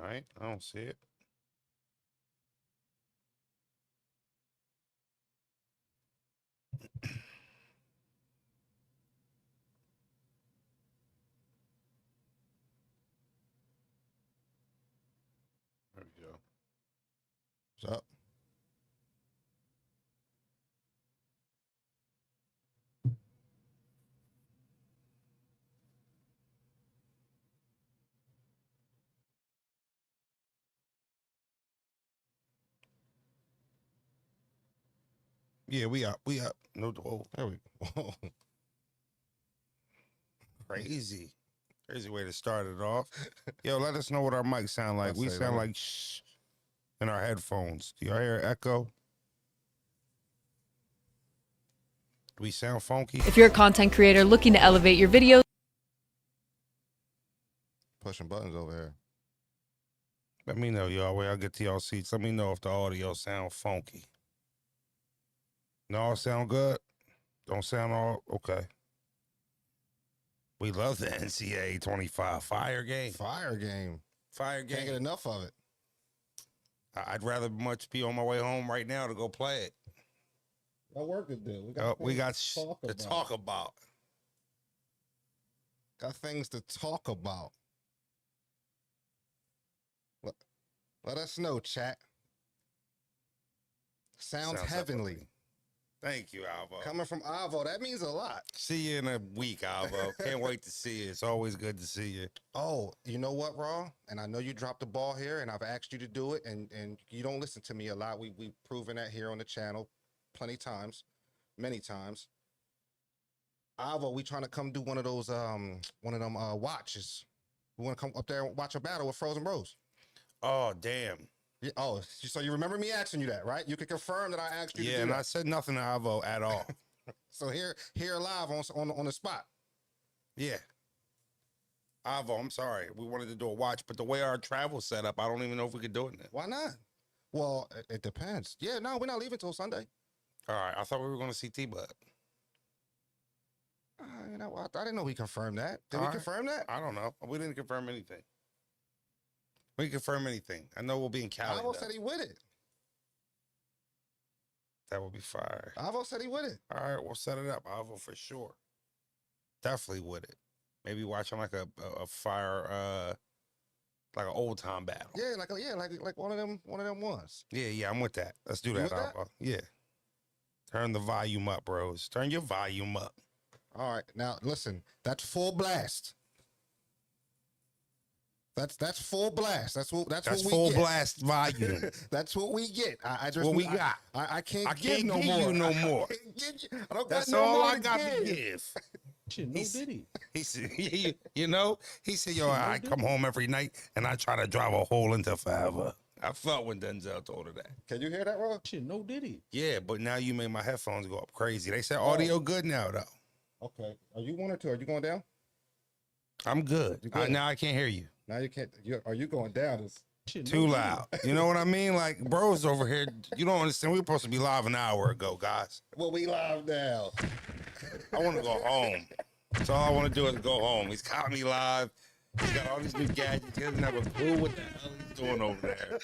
right, I don't see it. There we go. What's up? Yeah, we up. We up. No, oh, There we go. crazy. Crazy way to start it off. Yo, let us know what our mics sound like. We sound like shh in our headphones. Do y'all hear echo? Do we sound funky? If you're a content creator looking to elevate your videos, Pushing buttons over here. Let me know, y'all. Where I get to y'all seats. Let me know if the audio sound funky. No, it sound good. Don't sound all okay. We love the NCAA 25 fire game. Fire game. Fire game. Can't get enough of it. I'd rather much be on my way home right now to go play it. Got work to do. We got to talk about. Got things to talk about. Let us know, chat. Sounds heavenly. Thank you, Alvo. Coming from Alvo, that means a lot. See you in a week, Alvo. Can't wait to see you. It's always good to see you. Oh, you know what, Raw? And I know you dropped the ball here, and I've asked you to do it, and you don't listen to me a lot. We've proven that here on the channel plenty times, many times. Alvo, we trying to come do one of those watches. We want to come up there and watch a battle with Frozen Bros. Oh, damn. Yeah, oh, so you remember me asking you that, right? You can confirm that I asked you to do and that. I said nothing to Alvo at all. So here live on the spot. Yeah. Alvo, I'm sorry. We wanted to do a watch, but the way our travel set up, I don't even know if we could do it now. Why not? Well, it depends. Yeah, no, we're not leaving till Sunday. All right. I thought we were going to see T-Bud. You know what? I didn't know we confirmed that. Did we confirm that? I don't know. We didn't confirm anything. We didn't confirm anything. I know we'll be in Cali. Alvo said he with it. That would be fire. Alvo said he with it. All right, we'll set it up. Alvo for sure. Definitely with it. Maybe watching like a fire, like an old time battle. Yeah, like one of them ones. Yeah, I'm with that. Let's do that, Alvo. Yeah. Turn the volume up, bros. Turn your volume up. All right, now listen. That's full blast. That's full blast. That's what we full get. Blast volume. That's what we get. I just what we got. I can't give no you more. no more. I don't That's got no all more I got to give. Shit, no diddy. He said, he said, yo, I come home every night and I try to drive a hole into forever. I felt when Denzel told her that. Can you hear that, Ron? Shit, no diddy. Yeah, but now you made my headphones go up crazy. They said audio good now, though. Okay. Are you one or two? Are you going down? I'm good. Now I can't hear you. Now you can't. Are you going down? Shit, Too loud. You know what I mean? Like, bros over here, you don't understand. We were supposed to be live an hour ago, guys. Well, we live now. I want to go home. That's all I want to do is go home. He's caught me live. He's got all these new gadgets. He doesn't have a clue what the hell he's doing over there.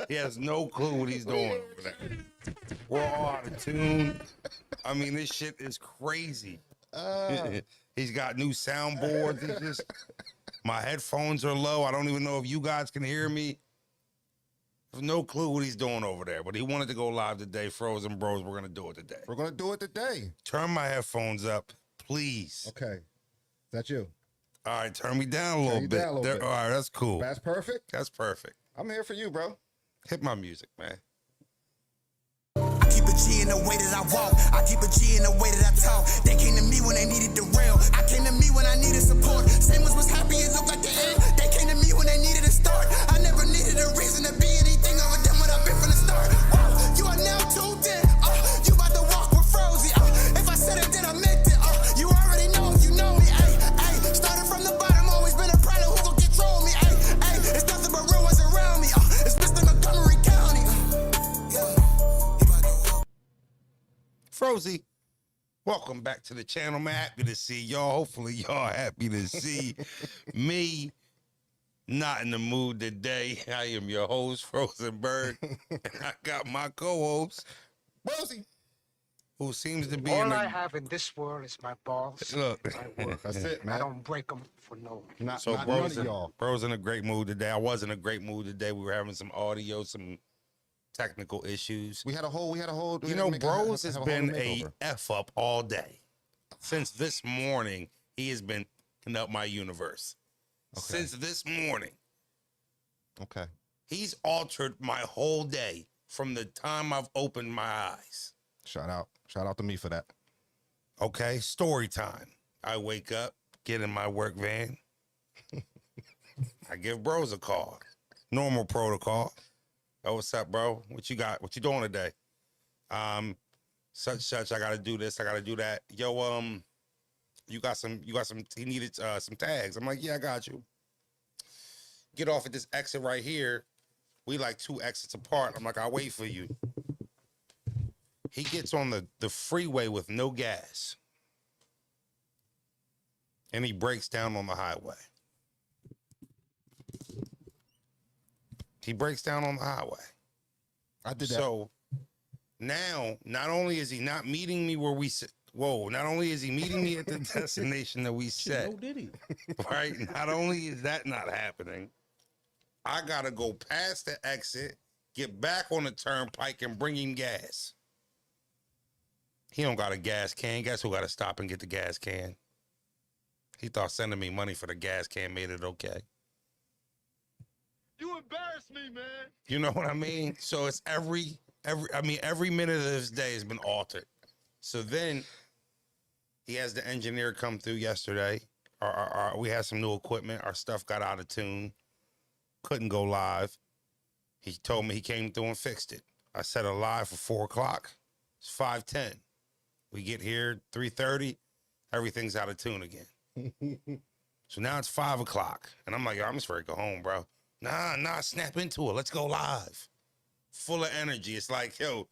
He has no clue what he's doing over there. We're all out of tune. I mean, this shit is crazy. He's got new soundboards. It's just, my headphones are low. I don't even know if you guys can hear me. I have no clue what he's doing over there, but he wanted to go live today. Frozen Bros, we're going to do it today. We're going to do it today. Turn my headphones up, please. Okay. Is that you? All right, turn me down a little bit. All right, that's cool. That's perfect? That's perfect. I'm here for you, bro. Hit my music, man. I keep a G in the way that I walk. I keep a G in the way that I talk. They came to me when they needed the rail. I came to me when I needed support. Same ones was happy, it looked like the end. They came to me when they needed a start. I never needed a reason to be anything other than what I've been from the start. You are now tuned in. You about to walk with Frozy. If I said it, then I meant it. You already know, you know me. Started from the bottom, always been a product who gon' control me. It's nothing but real ones around me. It's Mr. Montgomery County. Frozy, welcome back to the channel, man. Happy to see y'all. Hopefully y'all happy to see me. Not in the mood today. I am your host, Frozenberg. And I got my co-host, Rosie. who seems to be All in I a... have in this world is my balls, Look. my work. That's it, man. I don't break them for no. Not, So not none bro's of y'all. bro's in a great mood today. I was in a great mood today. We were having some audio, some technical issues. We had a whole. You know, bros has been a F up all day. Since this morning, he has been f***ing up my universe. Okay. Since this morning. Okay. He's altered my whole day from the time I've opened my eyes. Shout out to me for that. Okay, story time. I wake up, get in my work van. I give bros a call. Normal protocol. Oh, what's up, bro? What you got? What you doing today? Such, I gotta do this, I gotta do that. Yo, you got some, he needed some tags. I'm like, yeah, I got you. Get off at this exit right here. We like 2 exits apart. I'm like, I'll wait for you. He gets on the freeway with no gas. And he breaks down on the highway. He breaks down on the highway. I did that. So now, not only is he not meeting me where we sit, not only is he meeting me at the destination that we set, No diddy. right? Not only is that not happening, I gotta go past the exit, get back on the turnpike, and bring him gas. He don't got a gas can. Guess who got to stop and get the gas can? He thought sending me money for the gas can made it okay. You embarrass me, man. You know what I mean? So it's every minute of this day has been altered. So then he has the engineer come through yesterday. We had some new equipment. Our stuff got out of tune. Couldn't go live. He told me he came through and fixed it. I set a live for 4 o'clock. It's 5:10. We get here 3:30. Everything's out of tune again. So now it's 5 o'clock. And I'm like, yo, I'm just ready to go home, bro. Nah, snap into it. Let's go live. Full of energy. It's like, yo,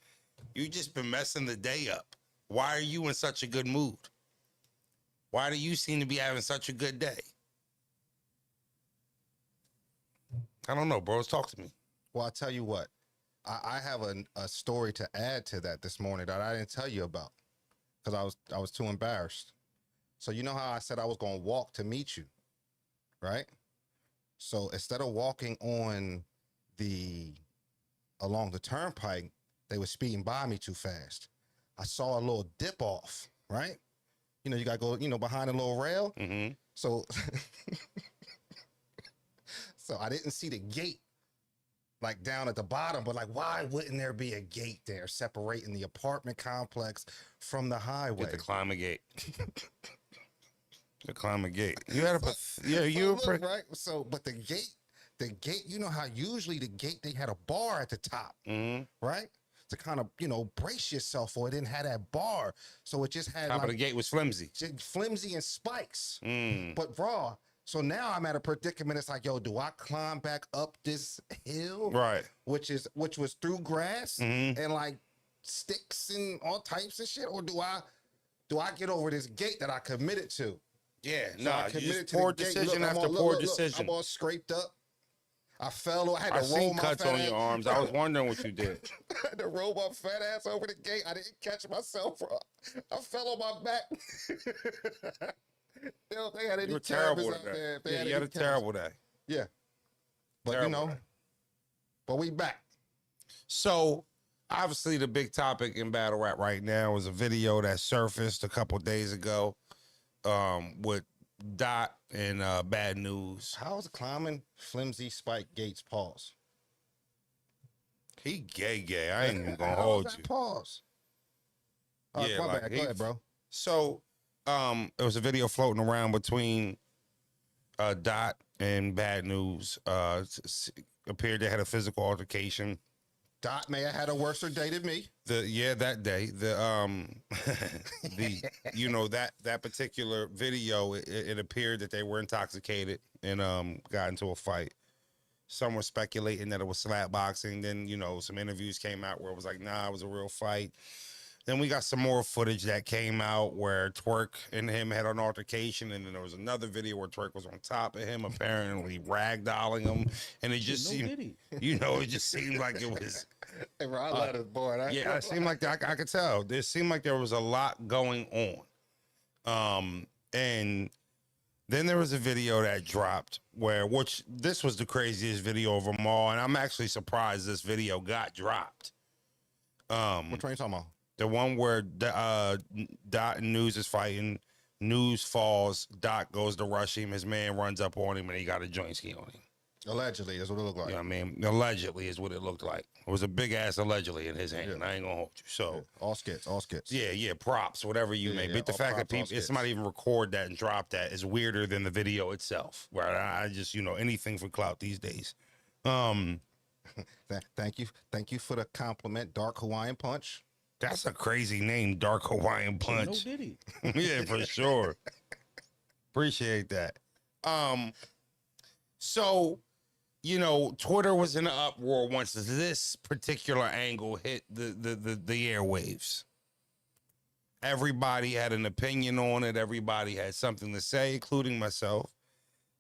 you just been messing the day up. Why are you in such a good mood? Why do you seem to be having such a good day? I don't know, bros. Talk to me. Well, I tell you what. I have a story to add to that this morning that I didn't tell you about because I was too embarrassed. So you know how I said I was going to walk to meet you, right? So instead of walking along the turnpike, they were speeding by me too fast. I saw a little dip off, right? You know, you got to go, behind a little rail. Mm-hmm. So, so I didn't see the gate like down at the bottom, but like, why wouldn't there be a gate there separating the apartment complex from the highway? Get the climate gate. The climate gate. You had right. So, but the gate, you know how usually the gate, they had a bar at the top, right? To kind of, brace yourself for it didn't have that bar. So it just had top of the gate was flimsy. Flimsy and spikes. But raw. So now I'm at a predicament. It's like, yo, do I climb back up this hill? Right. Which was through grass and like sticks and all types of shit? Or do I get over this gate that I committed to? Yeah, So no, I you committed just to the poor gate. decision Look, I'm after all- poor look, decision. I'm all scraped up. I fell. I had I to roll seen my cuts fat on ass. your arms. I was wondering what you did. I had to roll my fat ass over the gate. I didn't catch myself. I fell on my back. Yo, if they had any You were cameras terrible out today. there, if they Yeah, had you had any a cameras. terrible day. Yeah. But Terrible day. but we back. So obviously the big topic in battle rap right now is a video that surfaced a couple days ago with Dot and Bad News. How's climbing flimsy spike gates pause? He gay. I ain't even gonna How hold is that you. pause? Oh, Yeah, my like bad. Go he- ahead, bro. So there was a video floating around between Dot and Bad News. Appeared they had a physical altercation. Dot may have had a worse day than me. That day that particular video, it appeared that they were intoxicated and got into a fight. Some were speculating that it was slap boxing. Then some interviews came out where it was like, nah, it was a real fight. Then we got some more footage that came out where Twerk and him had an altercation, and then there was another video where Twerk was on top of him, apparently ragdolling him, and it just No seemed, diddy. you know, it just seemed like it was. Hey, bro, I love this boy. Yeah, it seemed like I could tell. There seemed like there was a lot going on. And then there was a video that dropped which this was the craziest video of them all, and I'm actually surprised this video got dropped. Which one you talking about? The one where Dot and Newz is fighting. Newz falls. Dot goes to rush him. His man runs up on him, and he got a joint ski on him. Allegedly, that's what it looked like. You know what I mean? Allegedly is what it looked like. It was a big ass allegedly in his hand. Yeah. I ain't gonna hold you. So All skits, all skits. yeah, props, whatever you may. But the all fact that props, all people, if skits. somebody even record that and drop that is weirder than the video itself. Right? I just, you know, anything for clout these days. Thank you for the compliment, Dark Hawaiian Punch. That's a crazy name, Dark Hawaiian No Punch. diddy. Yeah, for sure. Appreciate that. So, you know, Twitter was in an uproar once this particular angle hit the airwaves. Everybody had an opinion on it. Everybody had something to say, including myself.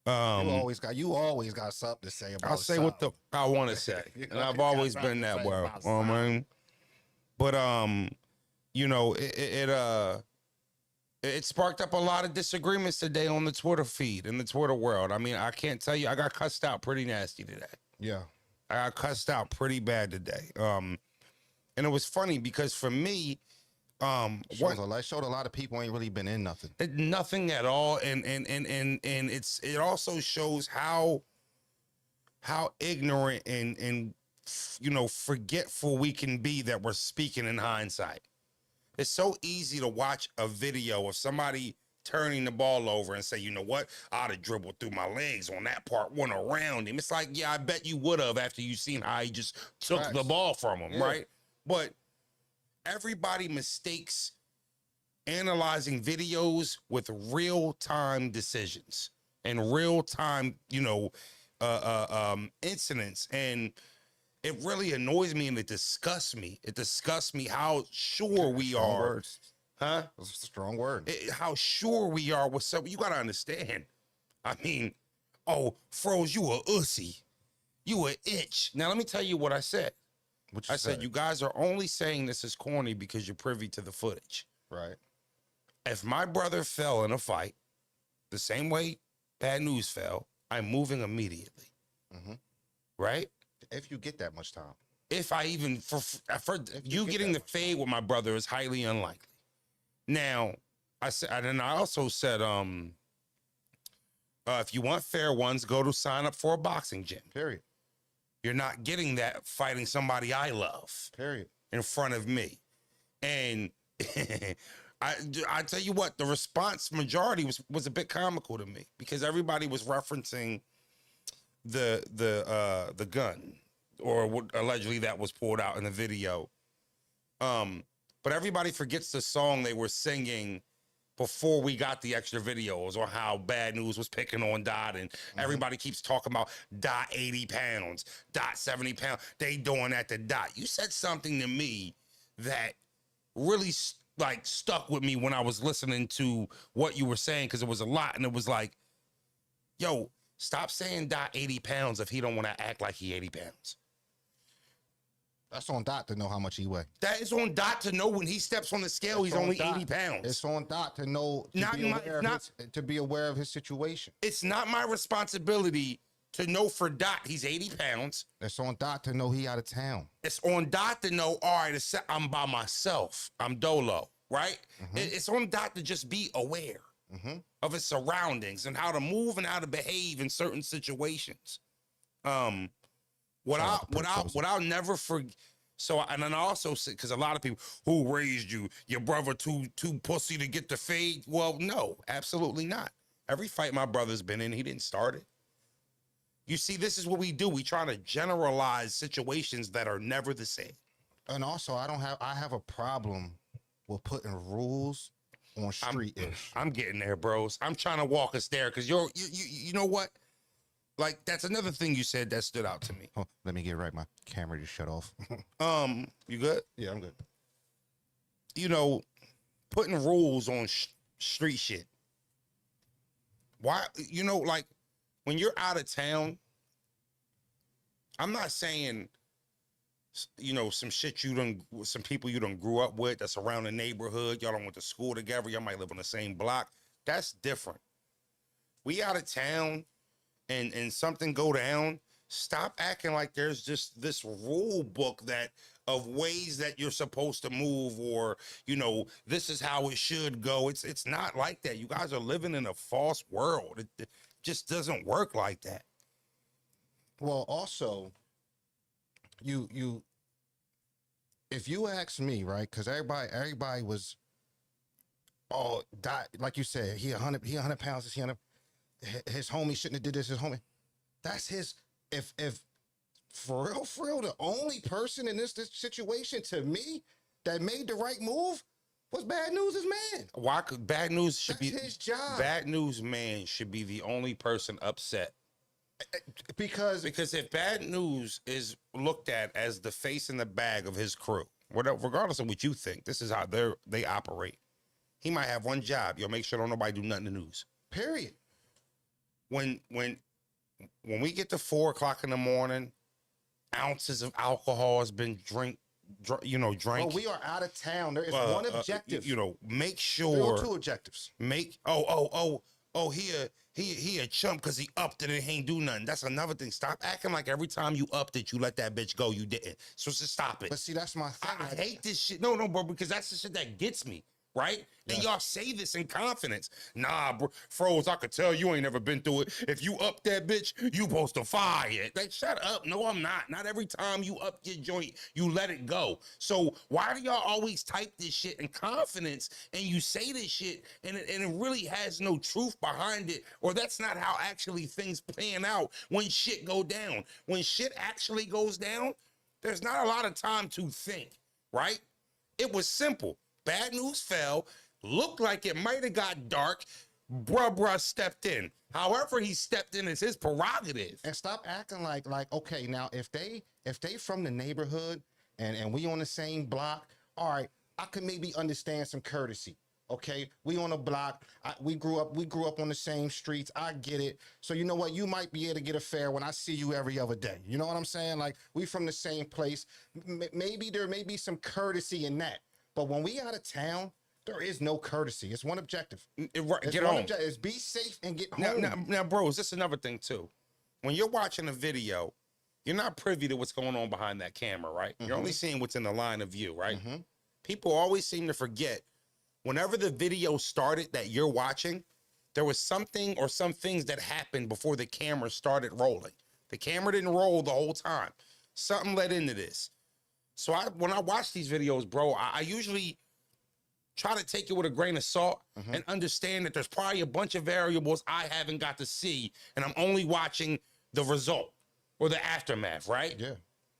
You always got something to say about. I'll say what I want to say, You and know, I've you always got been something that to say way. about You know what I mean? But you know, it sparked up a lot of disagreements today on the Twitter feed, in the Twitter world. I mean, I can't tell you, I got cussed out pretty nasty today. Yeah. I got cussed out pretty bad today. And it was funny because for me, Showed a lot of people ain't really been in nothing. nothing at all, and it also shows how ignorant and you know, forgetful we can be that we're speaking in hindsight. It's so easy to watch a video of somebody turning the ball over and say, you know what, I'd have dribbled through my legs on that part, went around him. It's like, yeah, I bet you would have after you seen how he just took Facts. the ball from him, Yeah. right? But everybody mistakes analyzing videos with real-time decisions and real-time, you know, incidents. And it really annoys me and it disgusts me. It disgusts me how sure we Strong are. words. Huh? That's a strong word. How sure we are with something. You got to understand. I mean, oh, Froze, you a ussy. You a itch. Now, let me tell you what I said. What I said, you guys are only saying this is corny because you're privy to the footage. right. If my brother fell in a fight the same way Bad News fell, I'm moving immediately. Mhm. Right? If you get that much time. If I even, for you get getting the that fade with my brother is highly unlikely. Now, I said, and then I also said, if you want fair ones, go to sign up for a boxing gym. Period. You're not getting that fighting somebody I love Period. in front of me. And I tell you what, the response majority was a bit comical to me because everybody was referencing the gun or what allegedly that was pulled out in the video. But everybody forgets the song they were singing before we got the extra videos, or how Bad News was picking on Dot, and everybody keeps talking about Dot 80 pounds, Dot 70 pounds. They doing that to Dot. You said something to me that really like stuck with me when I was listening to what you were saying, because it was a lot, and it was like, yo, stop saying Dot 80 pounds if he don't want to act like he 80 pounds. That's on Dot to know how much he weigh. That is on Dot to know when he steps on the scale, It's he's on only Dot. 80 pounds. It's on Dot to know to be aware of his situation. It's not my responsibility to know for Dot he's 80 pounds. It's on Dot to know he out of town. It's on Dot to know, all right, I'm by myself. I'm dolo, right? It's on Dot to just be aware of his surroundings and how to move and how to behave in certain situations. What I'll never forget. So, and then I also said, because a lot of people, who raised you? Your brother too pussy to get the fade? Well, no, absolutely not. Every fight my brother's been in, he didn't start it. You see, this is what we do. We try to generalize situations that are never the same. And also, I have a problem with putting rules on street-ish. I'm getting there, bros. I'm trying to walk us there because you know what? Like, that's another thing you said that stood out to me. Oh, let me get right. My camera just shut off. You good? Yeah, I'm good. you know, putting rules on street shit. Why, you know, like when you're out of town, I'm not saying, you know, some shit some people you done grew up with that's around the neighborhood. Y'all done went to school together. Y'all might live on the same block. That's different. We out of town and something go down. Stop acting like there's just this rule book of ways that you're supposed to move, or, you know, this is how it should go. It's not like that. You guys are living in a false world. It just doesn't work like that. Well, also, if you ask me, right? Because everybody was, oh, died, like you said, he 100 pounds. His homie shouldn't have did this. His homie, that's his. If for real, the only person in this situation to me that made the right move was Bad Newz's man. Why could Bad Newz should That's be his job? Bad Newz man should be the only person upset. Because if Bad Newz is looked at as the face in the bag of his crew, whatever, regardless of what you think, this is how they operate. He might have one job: you'll make sure don't nobody do nothing to Newz. Period. When we get to 4 o'clock in the morning, ounces of alcohol has been drank. Well, we are out of town. There is one objective. You know, make there sure are 2 objectives. He a chump because he upped it and he ain't do nothing. That's another thing. Stop acting like every time you upped it, you let that bitch go. You didn't. So just stop it. But see, that's my thing. I hate this shit. No, bro, because that's the shit that gets me. Right? And y'all say this in confidence. Nah, bro, Froze, I could tell you ain't never been through it. If you up that bitch, you supposed to fire it. Like, shut up. No, I'm not. Not every time you up your joint, you let it go. So why do y'all always type this shit in confidence and you say this shit and it really has no truth behind it? Or that's not how actually things pan out when shit go down. When shit actually goes down, there's not a lot of time to think, right? It was simple. Bad Newz fell, looked like it might have got dark. Bruh stepped in. However he stepped in is his prerogative. And stop acting like okay, now if they from the neighborhood and we on the same block, all right, I could maybe understand some courtesy. Okay, we on a block. We grew up on the same streets. I get it. So you know what? You might be able to get a fare when I see you every other day. You know what I'm saying? Like, we from the same place. Maybe there may be some courtesy in that. But when we out of town, there is no courtesy. It's one objective. Get home. It's be safe and get home. Now, bros, this is another thing, too. When you're watching a video, you're not privy to what's going on behind that camera, right? Mm-hmm. You're only seeing what's in the line of view, right? Mm-hmm. People always seem to forget, whenever the video started that you're watching, there was something or some things that happened before the camera started rolling. The camera didn't roll the whole time. Something led into this. So when I watch these videos, bro, I usually try to take it with a grain of salt and understand that there's probably a bunch of variables I haven't got to see, and I'm only watching the result or the aftermath, right? Yeah.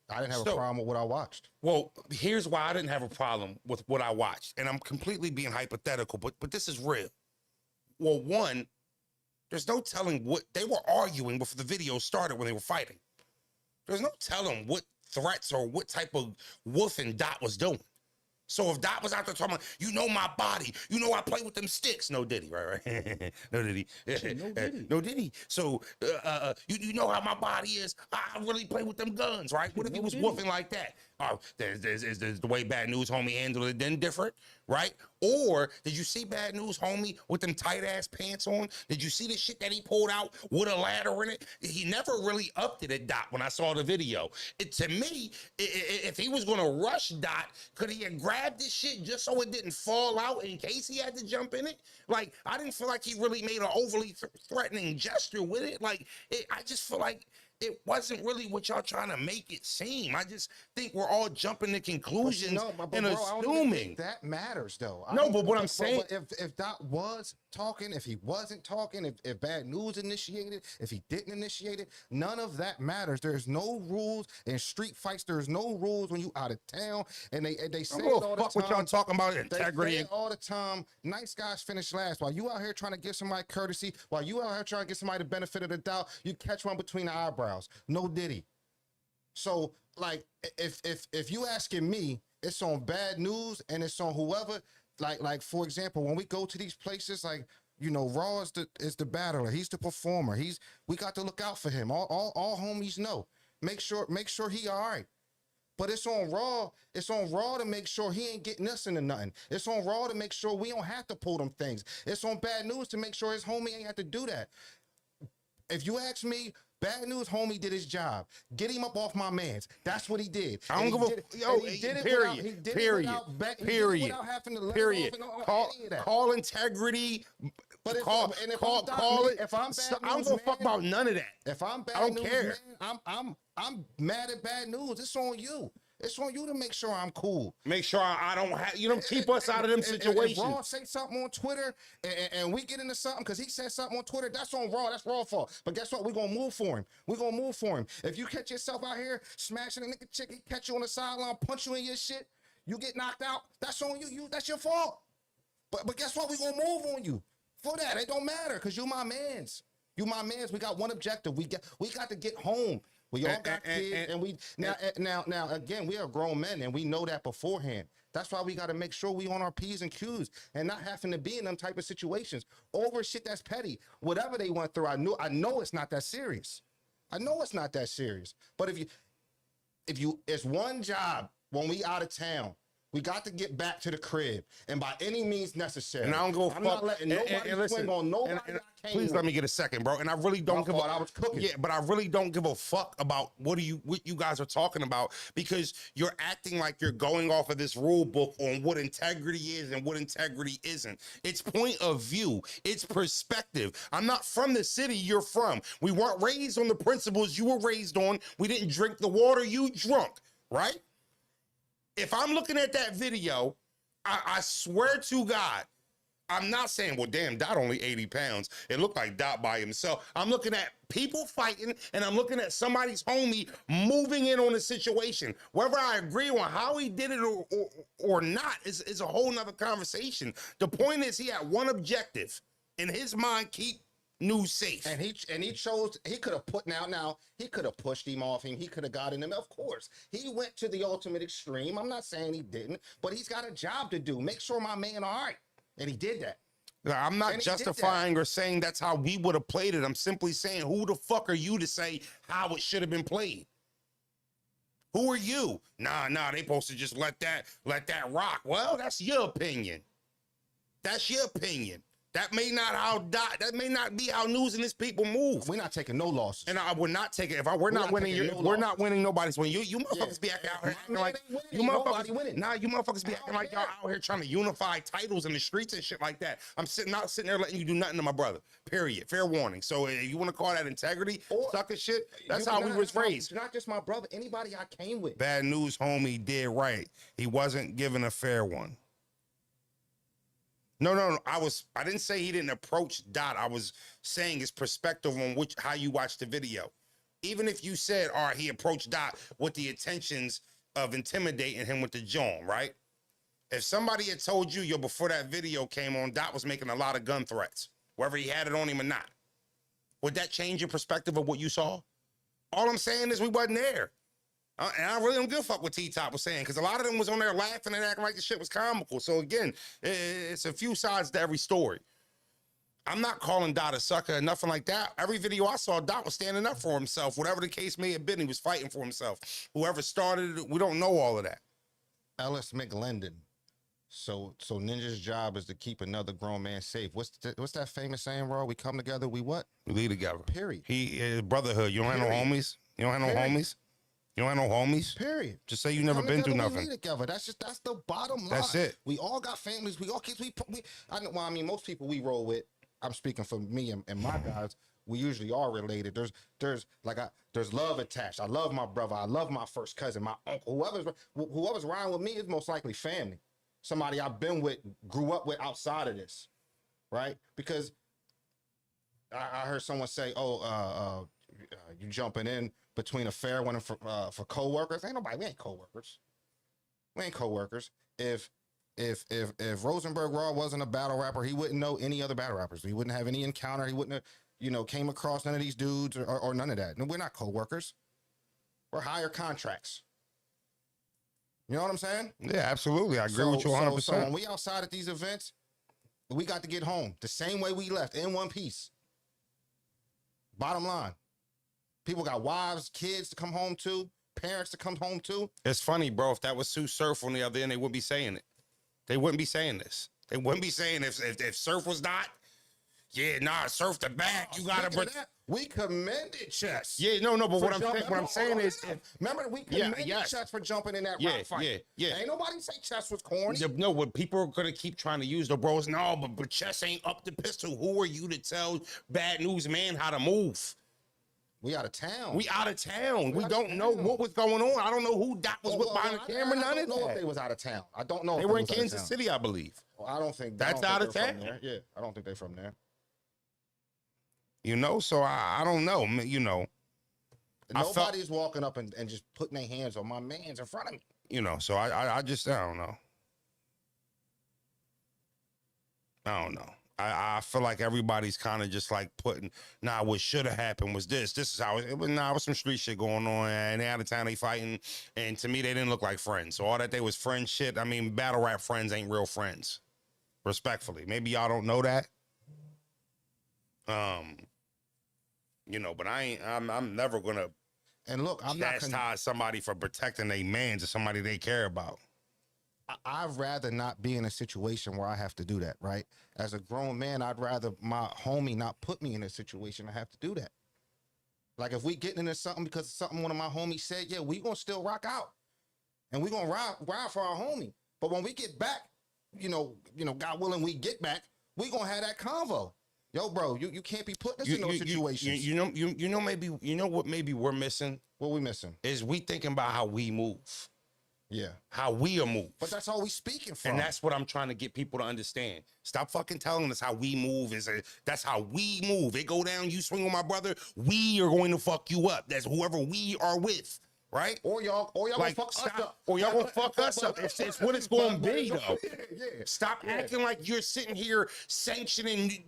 I didn't have a problem with what I watched. Well, here's why I didn't have a problem with what I watched, and I'm completely being hypothetical, but this is real. Well, one, there's no telling what they were arguing before the video started when they were fighting. There's no telling what threats or what type of woofing Dot was doing. So if Dot was out there talking about, you know my body, you know I play with them sticks. No Diddy, right? No Diddy. No Diddy. So you know how my body is. I really play with them guns, right? What if he was woofing like that? There's the way Bad Newz homie handled it then different, right? Or did you see Bad Newz homie with them tight ass pants on? Did you see the shit that he pulled out with a ladder in it? He never really upped it at Dot when I saw the video. To me, if he was gonna rush Dot, could he have grabbed this shit just so it didn't fall out in case he had to jump in it? Like, I didn't feel like he really made an overly threatening gesture with it. Like, I just feel like it wasn't really what y'all trying to make it seem. I just think we're all jumping to conclusions and assuming. That matters, though. No, but what I'm saying, if Dot was talking, if he wasn't talking, if Bad Newz initiated, if he didn't initiate it, none of that matters. There's no rules in street fights. There's no rules when you out of town, and they say it all the time. What y'all talking about integrity? They say it all the time. Nice guys finish last. While you out here trying to give somebody courtesy, while you out here trying to get somebody the benefit of the doubt, you catch one between the eyebrows. No Diddy. So, like, if you asking me, it's on Bad News and it's on whoever. Like for example, when we go to these places, like you know, Raw is the battler. He's the performer. We got to look out for him. All homies know. Make sure he all right. But it's on Raw. It's on Raw to make sure he ain't getting us into nothing. It's on Raw to make sure we don't have to pull them things. It's on Bad News to make sure his homie ain't have to do that. If you ask me, Bad News homie did his job. Get him up off my mans. That's what he did. I don't give a yo. Period. Period. Call integrity. But call it. If I'm Bad I don't News, give a fuck man, about none of that. If I'm Bad I don't News, care. man, I'm mad at Bad News. It's on you. It's on you to make sure I'm cool. Make sure I don't have, you know, keep us out of them situations. If Raw say something on Twitter and we get into something because he said something on Twitter, that's on Raw. That's Raw fault. But guess what? We're going to move for him. We're going to move for him. If you catch yourself out here smashing a nigga chick, he catch you on the sideline, punch you in your shit, you get knocked out, that's on you. That's your fault. But guess what? We're going to move on you. For that, it don't matter because you my mans. You my mans. We got one objective. We got to get home. We all got kids, and we now again we are grown men, and we know that beforehand. That's why we got to make sure we on our P's and Q's and not having to be in them type of situations over shit that's petty. Whatever they went through, I know it's not that serious. I know it's not that serious. But if you, it's one job when we out of town. We got to get back to the crib, and by any means necessary. And I don't go. I'm not letting nobody swing on nobody. Please let me get a second, bro. And I really don't give a. I was cooking. Yeah, but I really don't give a fuck about what you guys are talking about, because you're acting like you're going off of this rule book on what integrity is and what integrity isn't. It's point of view. It's perspective. I'm not from the city you're from. We weren't raised on the principles you were raised on. We didn't drink the water you drunk, right? If I'm looking at that video, I swear to God, I'm not saying, well, damn, Dot only 80 pounds. It looked like Dot by himself. I'm looking at people fighting, and I'm looking at somebody's homie moving in on the situation. Whether I agree on how he did it or not is a whole nother conversation. The point is he had one objective. In his mind, keep Newz safe. And he chose, he could have put now he could have pushed him off him. He could have gotten him. Of course, he went to the ultimate extreme. I'm not saying he didn't, but he's got a job to do. Make sure my man all right. And he did that. I'm not justifying or saying that's how we would have played it. I'm simply saying, who the fuck are you to say how it should have been played? Who are you? Nah, they supposed to just let that rock. Well, that's your opinion. That's your opinion. That may not be how Newz and his people move. We're not taking no losses. And I would not take it. We're not not winning nobody's win. You motherfuckers be acting out here acting like you motherfuckers. Nah, you motherfuckers be acting like y'all out here trying to unify titles in the streets and shit like that. I'm sitting there letting you do nothing to my brother. Period. Fair warning. So you want to call that integrity, sucker shit? That's how we was raised. Not just my brother. Anybody I came with. Bad News homie did right. He wasn't given a fair one. No. I didn't say he didn't approach Dot. I was saying his perspective on how you watched the video. Even if you said, all right, he approached Dot with the intentions of intimidating him with the John, right? If somebody had told you, before that video came on, Dot was making a lot of gun threats, whether he had it on him or not, would that change your perspective of what you saw? All I'm saying is we wasn't there. And I really don't give a fuck what T-Top was saying, because a lot of them was on there laughing and acting like the shit was comical. So again, it's a few sides to every story. I'm not calling Dot a sucker or nothing like that. Every video I saw, Dot was standing up for himself. Whatever the case may have been, he was fighting for himself. Whoever started it, we don't know all of that. Ellis McLendon. So Ninja's job is to keep another grown man safe. What's that famous saying, Raw? We come together, we what? We lead together. Period. He is Brotherhood. You don't have no homies? You don't have no homies? You don't have no homies? Period. Just say you never been through nothing. We together. That's the bottom line. That's it. We all got families. We all kids. I mean, most people we roll with. I'm speaking for me and my guys. We usually are related. There's love attached. I love my brother. I love my first cousin, my uncle. Whoever's riding with me is most likely family. Somebody I've been with, grew up with outside of this, right? Because I heard someone say, you jumping in between a fair one and for co-workers. We ain't co-workers. We ain't co-workers. If Rosenberg Raw wasn't a battle rapper, he wouldn't know any other battle rappers. He wouldn't have any encounter. He wouldn't have, came across none of these dudes or none of that. No, we're not co-workers. We're higher contracts. You know what I'm saying? Yeah, absolutely. I agree with you 100%. So when we outside at these events, we got to get home the same way we left, in one piece. Bottom line. People got wives, kids to come home to, parents to come home to. It's funny, bro. If that was Sue Surf on the other end, they wouldn't be saying it. They wouldn't be saying this. They wouldn't be saying if Surf was not, yeah, nah, Surf the back. You gotta bring. We commended Chess. Yeah, no, but for what jumping. I'm saying is, remember we Yeah, commended yes. Chess for jumping in that Yeah, rock fight. yeah. Ain't nobody say Chess was corny. no, what people are gonna keep trying to use the bros. No, but Chess ain't up the pistol. Who are you to tell Bad News Man how to move? We out of town. We out of town. We out of don't know town. what was going on. I don't know who Doc was with behind the camera. None I of don't know if that. they was out of town. I don't know. They if were in was out of Kansas town. City, I believe. Well, I don't think That's I don't out think of they're town. from there. Yeah, I don't think they're from there. You know, so I don't know. You know, I felt- Nobody's walking up and just putting their hands on my man's in front of me. you know, so I just I don't know. I don't know. I feel like everybody's kind of just like putting, nah, what should have happened was this. This is how it was. Nah, it was some street shit going on, and they out of town, they fighting. And to me, they didn't look like friends. So all that they was friend shit. I mean, battle rap friends ain't real friends. Respectfully. Maybe y'all don't know that. You know, but I'm never gonna And look, I'm not. chastise somebody for protecting their mans or somebody they care about. I'd rather not be in a situation where I have to do that, right? As a grown man, I'd rather my homie not put me in a situation I have to do that. Like if we getting into something because of something one of my homies said, yeah, we gonna still rock out. And we gonna ride for our homie. But when we get back, you know, God willing, we get back, we gonna have that convo. Yo, bro, you can't be putting us in those situations. You know what maybe we're missing What we missing? is we thinking about how we move. Yeah. How we are moved. But that's all we speaking from. And that's what I'm trying to get people to understand. Stop fucking telling us how we move. That's how we move. It go down, you swing on my brother, we are going to fuck you up. That's whoever we are with, right? Or y'all Like, gonna fuck stop, us up. or y'all gonna fuck us up. It's what it's gonna be, though. Yeah. Stop acting like you're sitting here sanctioning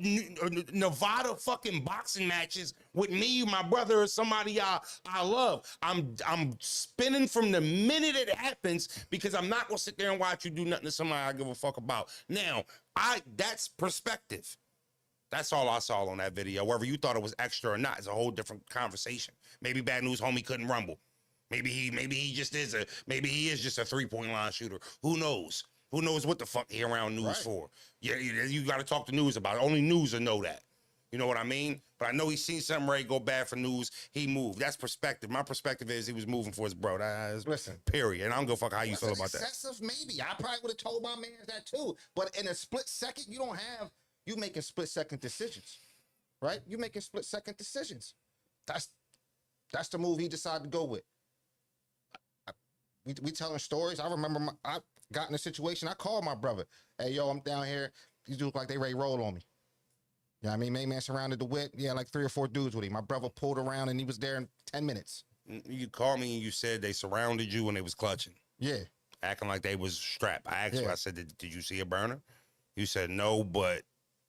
Nevada fucking boxing matches with me, my brother, or somebody I love. I'm spinning from the minute it happens because I'm not gonna sit there and watch you do nothing to somebody I give a fuck about. Now, that's perspective. That's all I saw on that video. Whether you thought it was extra or not, it's a whole different conversation. Maybe Bad News homie couldn't rumble. Maybe he just is just a 3-point line shooter. Who knows? Who knows what the fuck he around Newz Right. for? Yeah, you got to talk to Newz about it. Only Newz will know that. You know what I mean? But I know he's seen something Ray go bad for Newz. He moved. That's perspective. My perspective is he was moving for his bro. That's Listen. period. And I don't give a fuck how you feel about that. Excessive, maybe. I probably would have told my man that too. But in a split second, you making split second decisions, right? You making split second decisions. That's the move he decided to go with. We telling stories. I remember I got in a situation. I called my brother. Hey, yo, I'm down here. These dudes look like they ready to roll on me. You know what I mean? Main man surrounded the whip. Yeah, like 3 or 4 dudes with him. My brother pulled around and he was there in 10 minutes. You called me and you said they surrounded you and they was clutching, Yeah. acting like they was strapped. I asked you, Yeah. I said, did you see a burner? You said no, but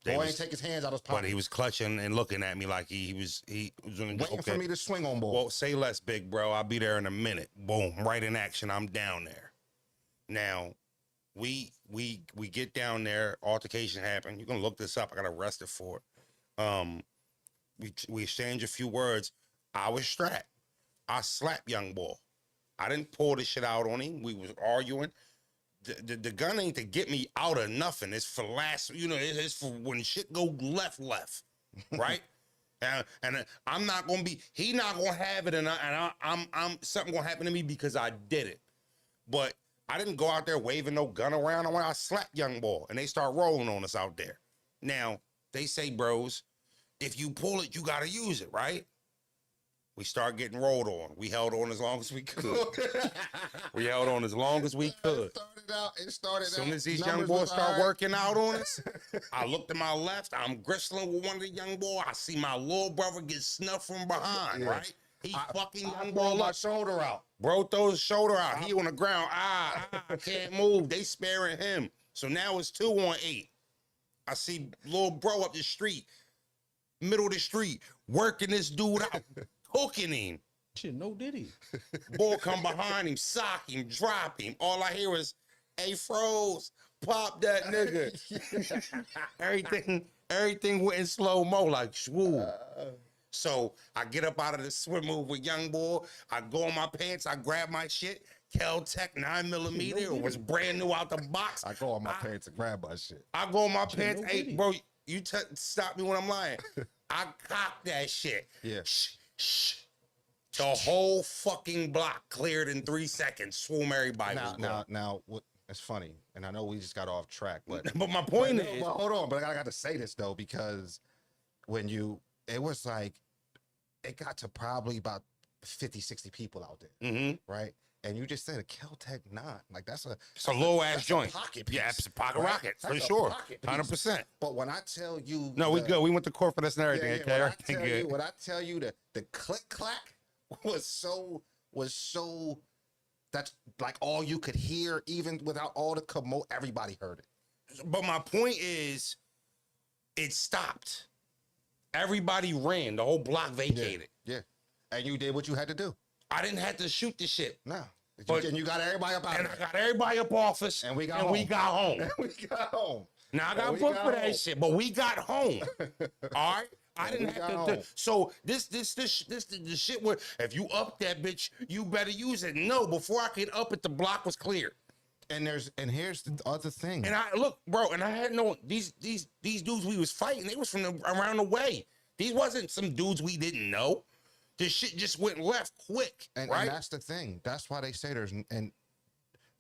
they Boy was, ain't take his hands out of his pocket. but he was clutching and looking at me like he was Waiting okay. for me to swing on ball. Well, say less, big bro. I'll be there in a minute. Boom, right in action. I'm down there. Now, we get down there. Altercation happened. You can look this up. I got arrested for it. We exchange a few words. I was strapped. I slapped young boy. I didn't pull the shit out on him. We was arguing. The gun ain't to get me out of nothing. It's for last, it's for when shit go left, right? And I'm not gonna be. He not gonna have it, and I'm something gonna happen to me because I did it. But I didn't go out there waving no gun around. I slapped young boy, and they start rolling on us out there. Now they say, bros, if you pull it, you gotta use it, right? We start getting rolled on. We held on as long as we could. We held on as long as we could. It started As soon out, as these young numbers boys was start all right. working out on us, I looked to my left. I'm gristling with one of the young boys. I see my little brother get snuffed from behind, Yeah. right? He fucking I young pulled boy my up. shoulder out. Bro throws his shoulder out. He on the ground. I can't move. They sparing him. So now it's 2-on-8. I see little bro up the street, middle of the street, working this dude out, hooking him. Shit, no Diddy. Boy come behind him, sock him, drop him. All I hear is, "Hey, Froze, pop that nigga." everything went in slow mo, like swoo. So I get up out of the swim move with young boy. I go in my pants. I grab my shit. Kel-Tec 9mm. It was brand new out the box. I go on my pants and grab my shit. I go in my pants. no Hey, Diddy. bro, you stop me when I'm lying. I cock that shit. Yeah. Shh. The whole fucking block cleared in 3 seconds. Swoom everybody. was gone. Now, what? It's funny, and I know we just got off track, but But my point but, is, but hold on, but I got to say this though, because it was like, it got to probably about 50, 60 people out there, mhm. right? And you just said a Kel-Tec 9, like that's a low ass that's a joint. pocket piece, Yeah, it's a pocket right? rocket for That's a sure. pocket piece. 100%. But when I tell you, No, we good. We went to court for this and everything. yeah, Okay, when I everything tell good. you, when I tell you that the click clack was so that's like all you could hear, even without all the everybody heard it. But my point is, it stopped. Everybody ran. The whole block vacated. Yeah. And you did what you had to do. I didn't have to shoot the shit. No. But- And you got everybody up out And of I there. got everybody up office. And we got and home. we got home. We got home. Now I And got we booked got for that home. shit, but we got home. All right. I And didn't we have got to. home. So this the shit where if you up that bitch, you better use it. No, before I could up it, the block was clear. And here's the other thing. And I look, bro, and I had no these dudes we was fighting. They was from around the way. These wasn't some dudes we didn't know. This shit just went left quick, And right? that's the thing. That's why they say and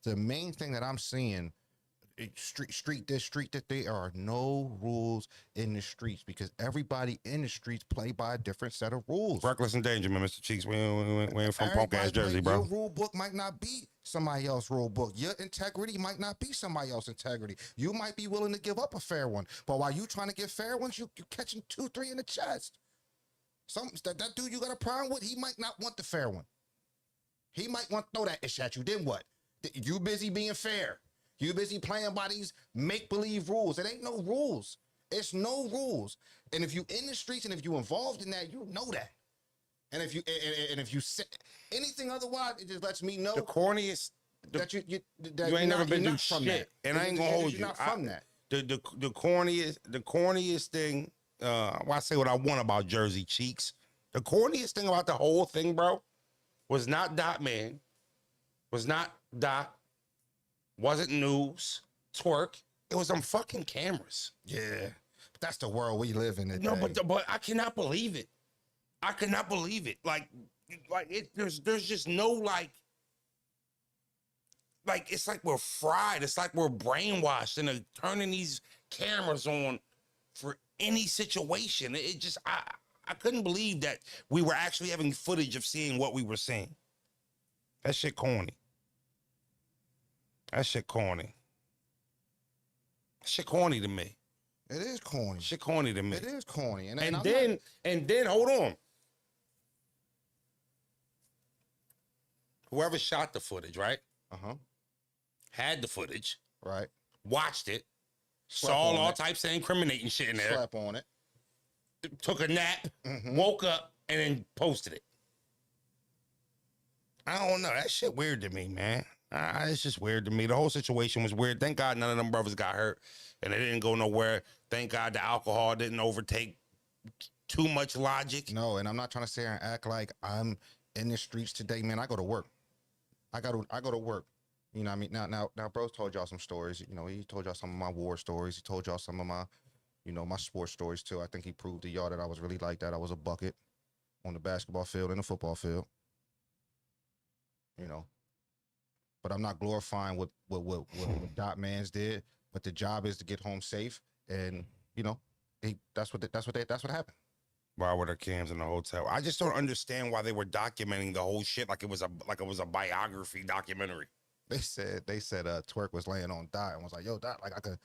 the main thing that I'm seeing, street that there are no rules in the streets, because everybody in the streets play by a different set of rules. Reckless endangerment, Mr. Cheeks. We ain't from punk ass Everybody, Jersey, like, bro. Your rule book might not be somebody else's rule book. Your integrity might not be somebody else's integrity. You might be willing to give up a fair one, but while you trying to get fair ones, you catching 2, 3 in the chest. That dude you got a problem with, he might not want the fair one. He might want to throw that ish at you. Then what? You busy being fair. You busy playing by these make-believe rules. It ain't no rules. It's no rules. And if you in the streets and if you involved in that, you know that. And if you say anything otherwise, it just lets me know The corniest. that you ain't never been through shit, and I ain't gonna hold you. You're not from that. The corniest thing. I say what I want about Jersey Cheeks. The corniest thing about the whole thing, bro, was not Dot Man, was not Dot, wasn't Newz, Twerk. It was them fucking cameras. Yeah, but that's the world we live in today. No, but I cannot believe it. I cannot believe it. Like it. There's just no like it's like we're fried. It's like we're brainwashed and they're turning these cameras on for any situation. It just I couldn't believe that we were actually having footage of seeing what we were seeing. That shit corny. That shit corny. That shit corny to me. It is corny. Shit corny to me. It is corny. And And I'm then hold on. Whoever shot the footage, right? Had the footage, right. watched it, Slept saw on all it. types of incriminating shit in there, Slap on it. took a nap, Mhm. woke up, and then posted it. I don't know. That shit weird to me, man. It's just weird to me. The whole situation was weird. Thank God none of them brothers got hurt and they didn't go nowhere. Thank God the alcohol didn't overtake too much logic. No, and I'm not trying to sit here and act like I'm in the streets today, man. I go to work. I go to work. You know what I mean? Now, bro's told y'all some stories. You know, he told y'all some of my war stories. He told y'all some of my, my sports stories too. I think he proved to y'all that I was really like that. I was a bucket on the basketball field and the football field. But I'm not glorifying what Dot Mans did. But the job is to get home safe, and that's what happened. Why were there cams in the hotel? I just don't understand why they were documenting the whole shit like it was a biography documentary. They said Twerk was laying on Dot and was like, "Yo, Dot, I could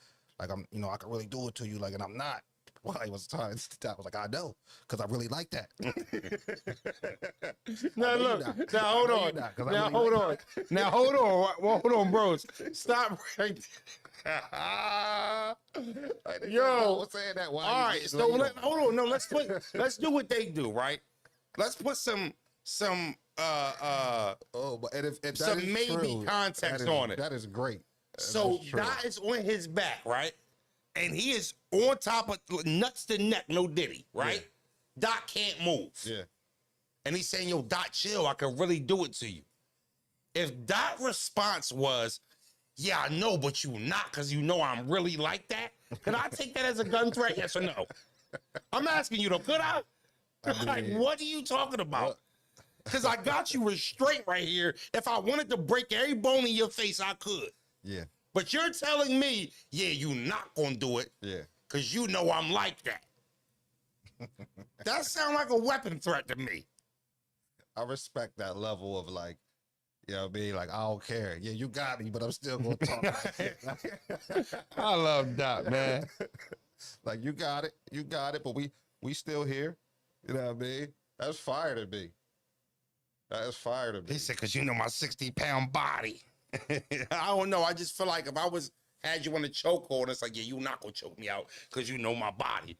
really do it to you, and I'm not." Well, he was telling Dot was like, "I know, because I really like that." Now look, now hold on, now hold on, well, hold on, bros, stop right there. Yo, saying that. Why? all right, so hold on, no, let's do what they do, right? Let's put some Oh, but and if that some is maybe true, context that is, on it. That is great. So That's true. Dot is on his back, right? And he is on top of nuts to neck, no Diddy, right? Dot can't move. Yeah. And he's saying, yo, Dot, chill. I can really do it to you. If Dot response was, yeah, I know, but you not, because you know I'm really like that, could I take that as a gun threat? Yes or no? I'm asking you, though. Could I? Like, what are you talking about? Because I got you restraint right here. If I wanted to break every bone in your face, I could. Yeah. But you're telling me, yeah, you not going to do it. Yeah. Because you know I'm like that. That sounds like a weapon threat to me. I respect that level of like, you know what I mean? Like, I don't care. Yeah, you got me, but I'm still going to talk. I love Dot, man. Like, you got it, but we still here. You know what I mean? That's fire to me. That is fire to me. He said, because you know my 60-pound body. I don't know. I just feel like if I had you on the chokehold, it's like, yeah, you not going to choke me out because you know my body.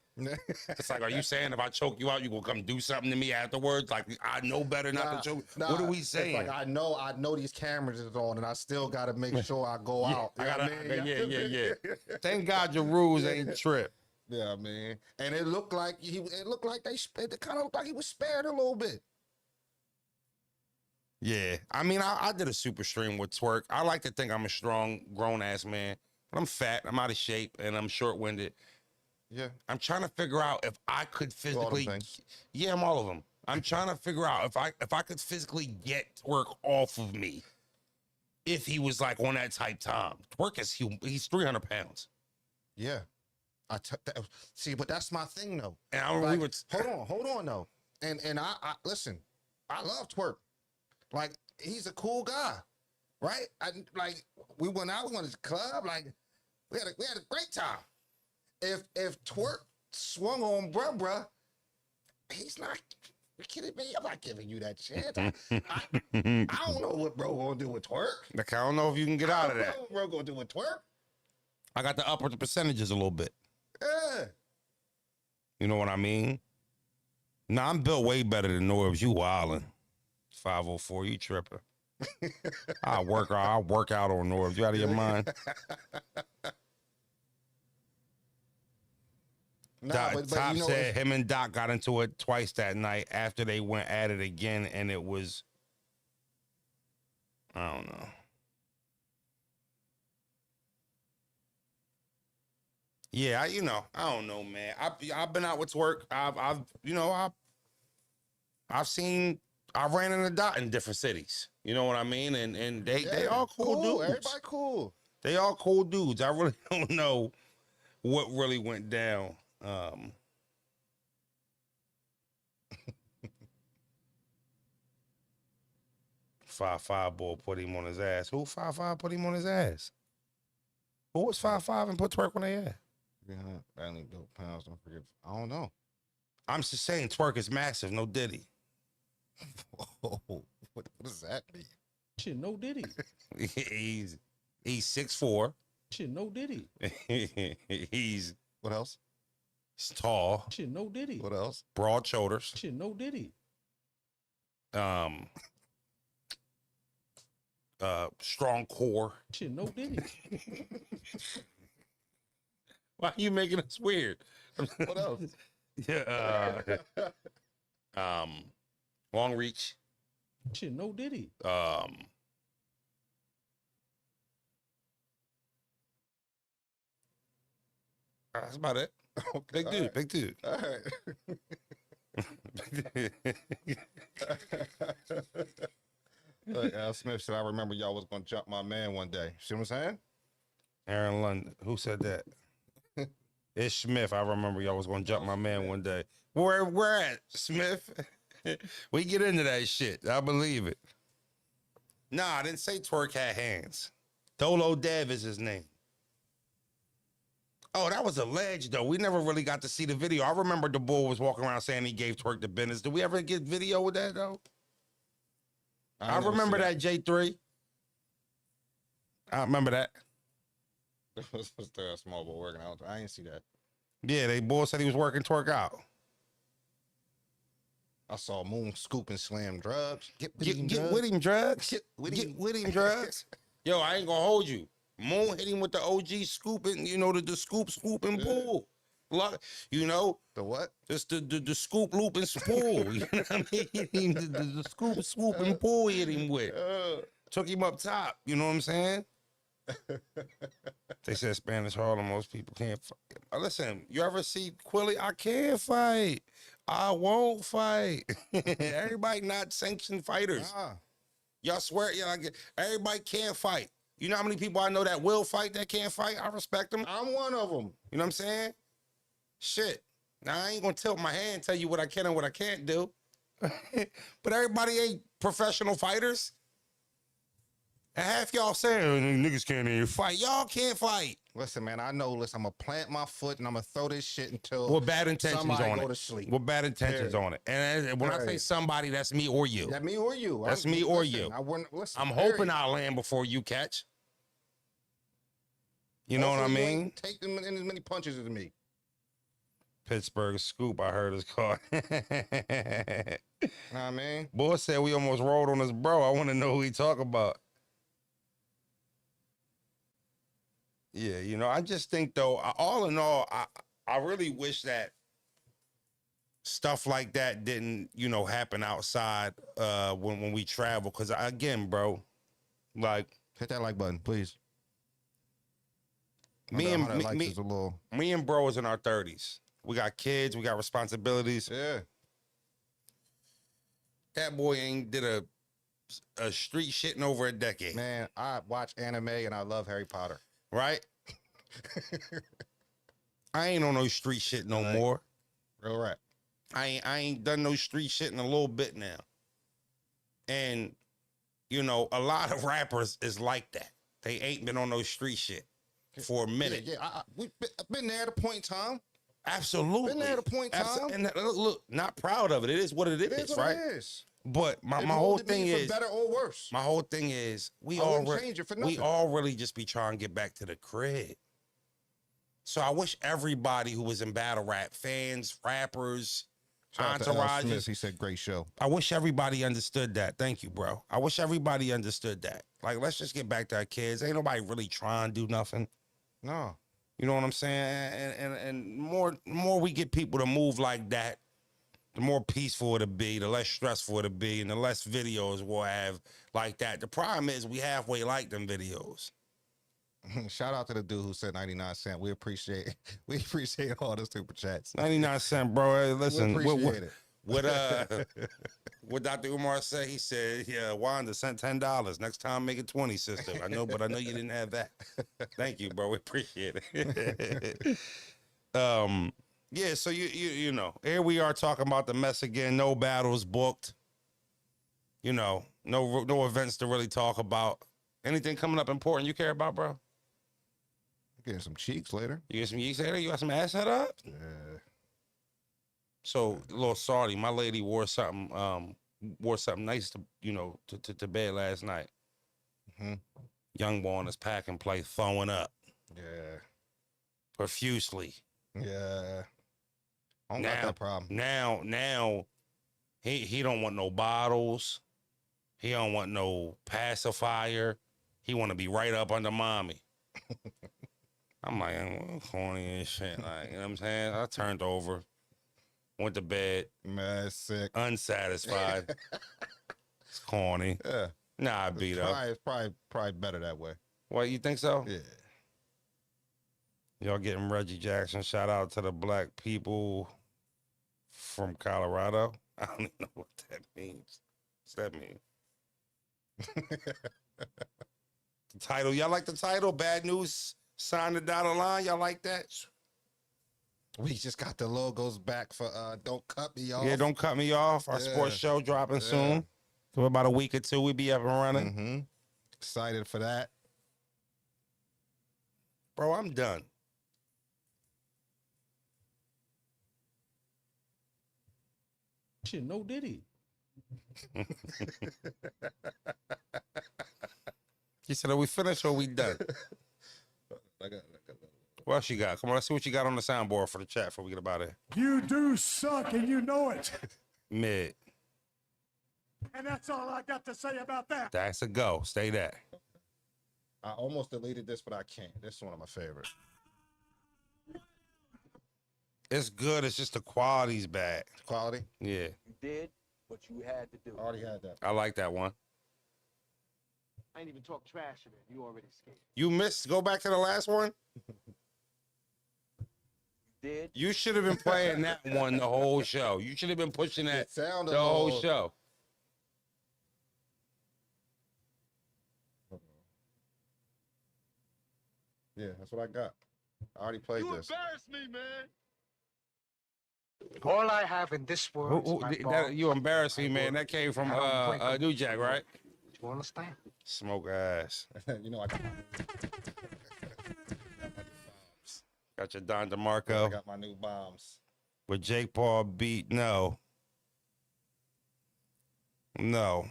It's like, are you saying if I choke you out, you going to come do something to me afterwards? Like, I know better not to choke. What are we saying? It's like, I know these cameras is on, and I still got to make sure I go out. You know what I mean? Yeah. Thank God your rules ain't trip. Yeah, I mean, and it looked like it kind of looked like he was spared a little bit. Yeah, I mean, I did a super stream with Twerk. I like to think I'm a strong, grown-ass man, but I'm fat, I'm out of shape, and I'm short-winded. Yeah. I'm trying to figure out if I could All them physically... things. Yeah, I'm all of them. I'm trying to figure out if I could physically get Twerk off of me if he was, like, on that type time. Twerk is... He's 300 pounds. Yeah. See, but that's my thing, though. And I Like, would... hold on, though. And I listen, I love Twerk. Like, he's a cool guy, right? We went out, we went to the club, like, we had a great time. If Twerk swung on bruh, he's not, you kidding me? I'm not giving you that chance. I don't know what bro gonna do with Twerk. Like, I don't know if you can get out of I that. don't know what bro gonna do with Twerk. I got to upper the percentages a little bit. Yeah. You know what I mean? Nah, I'm built way better than Norbs. You wildin'. 504, you tripping. I'll work out on Norbs. You out of your mind? Nah, but Top you know, said him and Doc got into it twice that night after they went at it again, and it was, I don't know. Yeah, I don't know, man. I've been out with Twerk. I ran into Dot in different cities. You know what I mean? And they all cool dudes. Everybody cool. They all cool dudes. I really don't know what really went down. 5'5" boy put him on his ass. Who 5'5" put him on his ass? Who was 5'5" and put Twerk on their ass? Yeah, I only dope pounds. Don't forget. I don't know. I'm just saying Twerk is massive. No Diddy. What does that mean? Shit, no Diddy. he's 6'4". Shit, no Diddy. he's What else? tall. Shit, no Diddy. What else? Broad shoulders. Shit, no Diddy. Strong core. Shit, no Diddy. Why are you making us weird? What else? Yeah. Long reach. Shit, no Diddy. That's about it. Okay, Big dude. Big dude. All right. Look, Al Smith said, I remember y'all was going to jump my man one day. See what I'm saying? Aaron London. Who said that? It's Smith. I remember y'all was going to jump my man one day. Where at, Smith? We get into that shit. I believe it. Nah, I didn't say Twerk had hands. Dolo Dev is his name. Oh, that was alleged, though. We never really got to see the video. I remember the boy was walking around saying he gave Twerk the business. Did we ever get video with that, though? I remember that, J3. I remember that. was there a small boy working out? I didn't see that. Yeah, they boy said he was working Twerk out. I saw Moon scoop and slam drugs. Get with Get, him, get drugs. with him, drugs. Get with Get him. with him, drugs. Yo, I ain't gonna hold you. Moon hit him with the OG scooping, you know, the scoop and pull. You know, The what? just the scoop, loop, and spool. You know what I mean? The scoop, swoop, and pull hit him with. Took him up top. You know what I'm saying? They said Spanish Harlem, most people can't fight. Listen, you ever see Quilly? I can't fight. I won't fight. Everybody not sanctioned fighters. Nah. Y'all swear, everybody can't fight. You know how many people I know that will fight that can't fight? I respect them. I'm one of them. You know what I'm saying? Shit. Now, I ain't gonna tilt my hand and tell you what I can and what I can't do. But everybody ain't professional fighters. And half y'all saying niggas can't even fight. Y'all can't fight. Listen, man, I know. Listen, I'm gonna plant my foot and I'm gonna throw this shit until What bad intentions somebody on go it? to sleep. What bad intentions Period. on it? And when I say Period. somebody, that's me or you. That me or you? That's me or you. I wouldn't listen. I'm period. hoping I'll land before you catch. You know what I Hopefully you mean? ain't take them in as many punches as me. Pittsburgh scoop, I heard is called. Know what I mean? Boy said we almost rolled on his bro. I want to know who he talk about. Yeah, you know, I just think though, all in all, I really wish that stuff like that didn't, you know, happen outside when we travel. Cause again, bro, like Hit that like button, please. me and me, likes me, is a little. me and bro is in our 30s. We got kids, we got responsibilities. Yeah. That boy ain't did a street shit in over a decade, Man, I watch anime and I love Harry Potter. right? I ain't on no street shit no Right. more. Real rap. I ain't done no street shit in a little bit now. And, you know, a lot of rappers is like that. They ain't been on no street shit for a minute. Yeah, I've been there at a point in time. Absolutely. Been there at a point in time. And look, not proud of it. It is what it is, It is what right? it is. But my It whole molded me thing for is, better or worse. my whole thing is, we I wouldn't all change it for we nothing. all really just be trying to get back to the crib. So I wish everybody who was in battle rap, fans, rappers, Shout out to L. entourages, Smith. He said, "Great show." I wish everybody understood that. Thank you, bro. I wish everybody understood that. Like, let's just get back to our kids. Ain't nobody really trying to do nothing. No. You know what I'm saying? And more we get people to move like that, the more peaceful it'll be, the less stressful it'll be, and the less videos we'll have like that. The problem is we halfway like them videos. Shout out to the dude who said 99 cents. We appreciate all the super chats. 99 cents, bro. Hey, listen, we appreciate it. What Dr. Umar said, he said, yeah, Wanda sent $10. Next time, make it 20, sister. I know, but I know you didn't have that. Thank you, bro. We appreciate it. Yeah, so you know, here we are talking about the mess again. No battles booked. You know, no events to really talk about. Anything coming up important you care about, bro? Getting some cheeks later. You get some yeast later? You got some ass set up? Yeah. So a little salty. My lady wore something nice to, you know, to bed last night. Mhm. Young boy on his pack and play throwing up Yeah. profusely. Yeah. I don't got that problem. Now he don't want no bottles. He don't want no pacifier. He want to be right up under mommy. I'm like, I'm corny and shit. Like, you know what I'm saying? I turned over, went to bed, Man, it's sick. unsatisfied. It's corny. Yeah. Nah, I beat up. It's probably better that way. What, you think so? Yeah. Y'all getting Reggie Jackson. Shout out to the black people from Colorado. I don't even know what that means. What's that mean? The title. Y'all like the title? Bad News, sign the dotted line. Y'all like that? We just got the logos back for Don't Cut Me Off. Yeah, Don't Cut Me Off. Our Yeah. sports show dropping Yeah. soon. So about a week or two, we be up and running. Mm-hmm. Excited for that. Bro, I'm done. Shit, no Diddy. He said, are we finished or we done? What else you got? Come on, let's see what you got on the soundboard for the chat before we get about it. You do suck and you know it. Mid. And that's all I got to say about that. That's a go. Stay that. I almost deleted this, but I can't. This is one of my favorites. It's good. It's just the quality's bad. Quality. Yeah. You did what you had to do. I already had that. I like that one. I ain't even talk trash to it. You already scared. You missed. Go back to the last one. Did You should have been playing that one the whole show. You should have been pushing that It sounded the whole little- show. Yeah, that's what I got. I already played this. embarrassed me, man. All I have in this world is my balls. You embarrass me, man. That came from New Jack, right? You understand? Smoke ass. You know, I got Got your Don I DeMarco. got my new bombs. With Jake Paul beat, no. No.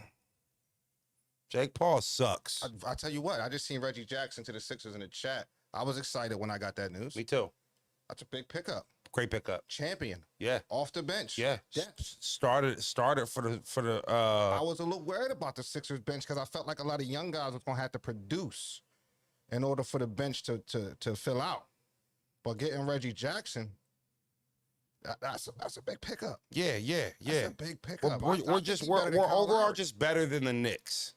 Jake Paul sucks. I tell you what, I just seen Reggie Jackson to the Sixers in the chat. I was excited when I got that news. Me too. That's a big pickup. Great pickup. Champion Yeah. off the bench. Yeah. Depth. Started for the I was a little worried about the Sixers bench because I felt like a lot of young guys was gonna have to produce in order for the bench to fill out. But getting Reggie Jackson, that's a big pickup. yeah. That's a big pickup. I We're think just he's better than Kyle overall Lowry. just better than the Knicks.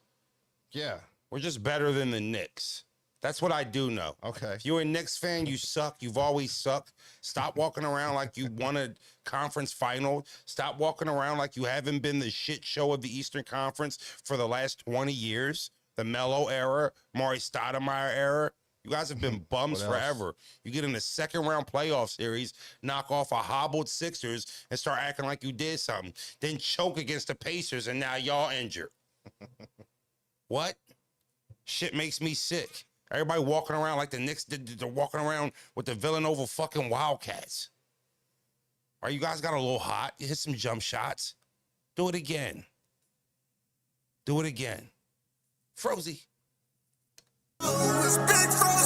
Yeah. We're just better than the Knicks. That's what I do know. Okay. If you're a Knicks fan, you suck. You've always sucked. Stop walking around like you won a conference final. Stop walking around like you haven't been the shit show of the Eastern Conference for the last 20 years. The Melo era, Maury Stoudemire era. You guys have been bums What else? forever. You get in the second round playoff series, knock off a hobbled Sixers, and start acting like you did something. Then choke against the Pacers, and now y'all injured. What? Shit makes me sick. Everybody walking around like the Knicks, they're walking around with the Villanova fucking Wildcats. All right, you guys got a little hot. You hit some jump shots. Do it again. Do it again. Frozy. It's Big Fro.